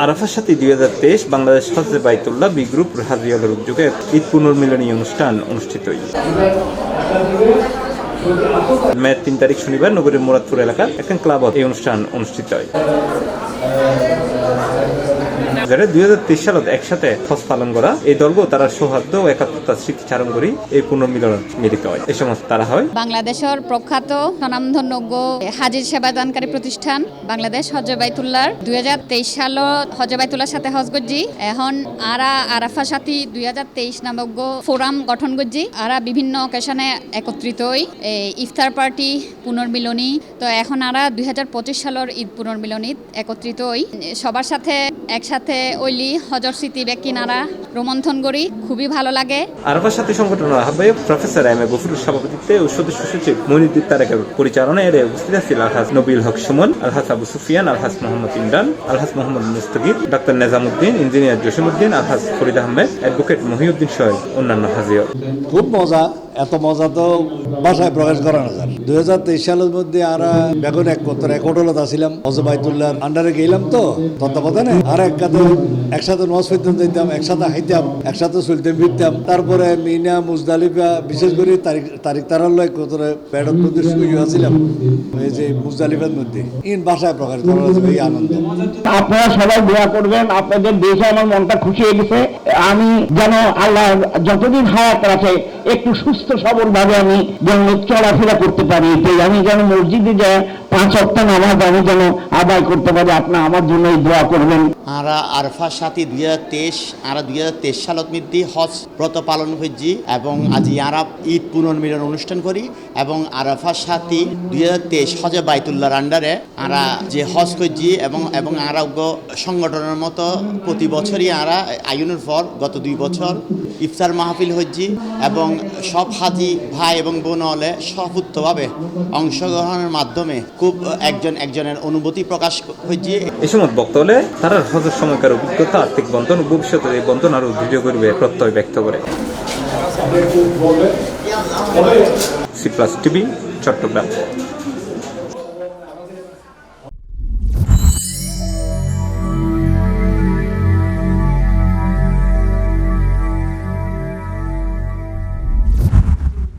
আরাফার সাথে 2023 বাংলাদেশ হজে বাইতুল্লাহ বি গ্রুপ হাজিয়ালের উদ্যোগে ঈদ পুনর্মিলনী অনুষ্ঠান অনুষ্ঠিত। মে 3 তারিখ শনিবার নগরীর মুরাদপুর এলাকার একখান ক্লাবত এই অনুষ্ঠান অনুষ্ঠিত হয়। 2023 সালত একসাথে হজ পালন করা এই দলগো তারা সৌহার্দ্য ও একাত্মতার স্মৃতিচারণ করি এই পুনর্মিলন মিলিত হয়। এই সমস্ত তারা হয় বাংলাদেশের প্রখ্যাত স্বনামধন্য হাজির সেবাদানকারী প্রতিষ্ঠান বাংলাদেশ হজে বাইতুল্লাহর 2023 সালত হজে বাইতুল্লাহর সাথে হজ গজ্জি এখন আরাফা সাথী 2023 নামক ফোরাম গঠন গজ্জি বিভিন্ন অকেশনে একত্রিত হই ইফতার পার্টি পুনর্মিলনী। তো এখন 2025 সালের ঈদ পুনর্মিলনী একত্রিত হই সবার সাথে একসাথে ওইলি হজর স্মৃতি ব্যক্তি নারা রোমন্থন করি, খুবই ভালো লাগে। আরাফার সাথী সংগঠনের আহ্বায়ক প্রফেসর এম এ গফুরের সভাপতিত্বে ও সদস্য সচিব মনিরুদ্দিন তারেকের পরিচালনায় এর উপস্থিত ছিল আলহাজ নবীল হক সুমন, আলহাজ আবু সুফিয়ান, আলহাজ মোহাম্মদ ইমরান, আলহাজ মোহাম্মদ মুস্তাকির, ডাক্তার নেজামুদ্দিন, ইঞ্জিনিয়ার জসিমউদ্দিন, আলহাজ ফরিদ আহমেদ, অ্যাডভোকেট মহিউদ্দিন সহ অন্যান্য হাজির। খুব মজা, এত মজা তো ভাষায় প্রকাশ করা না যায়। 2023 সালের মধ্যে আমরা বেগুন এক হোটেলত আসছিলাম হজ বাইতুল্লাহর আন্ডারে গেলাম তো তত্ত্বাবধানে আর একসাথে নজ ফিরতাম যেতাম, একসাথে হাইতাম, একসাথে চলতাম ফিরতাম। তারপরে মিনা মুজদালিফা বিশেষ করে তারিখ তারাল্লাহ কতরে প্যাডত মধ্যে শুয়ে আসছিলাম এই যে মুজদালিফার মধ্যে ইন ভাষায় প্রকাশ করা যাবে এই আনন্দ। আপনারা সবাই দোয়া করবেন, আপনাদের দেখে আমার মনটা খুশি হয়ে গেছে। আমি যেন আল্লাহ যতদিন হায়াত রাখে একটু সুস্থ সবল ভাবে আমি যেন চলাফেরা করতে পারি, আমি যেন মসজিদে যাই 5 ওয়াক্ত নামাজ আমি যেন আদায় করতে পারি। আপনারা আমার জন্য দোয়া করবেন। আমরা আরফার সাথে 2023 সালত মধ্যে হজ ব্রত পালন করছি এবং আজ আরাফ ঈদ পুনর্মিলন অনুষ্ঠান করি এবং আরাফার সাথে 2023 হজে বাইতুল্লাহর আন্ডারে আমরা যে হজ করছি এবং আরোগ্য সংগঠনের মতো প্রতি বছরই আমরা আয়োজনের পর গত 2 বছর ইফতার মাহফিল হচ্ছি এবং সব হাজি ভাই এবং বোন হলে সপুত্রভাবে অংশগ্রহণের মাধ্যমে খুব একজনের অনুভূতি প্রকাশ হয়েছে। এই সময় বক্তব্যে তারা হজের সময়কার অভিজ্ঞতা, আর্থিক বন্ধন ও ভবিষ্যতে এই বন্ধন আরো দৃঢ় করবে প্রত্যয় ব্যক্ত করে। C+ TV Chittagong.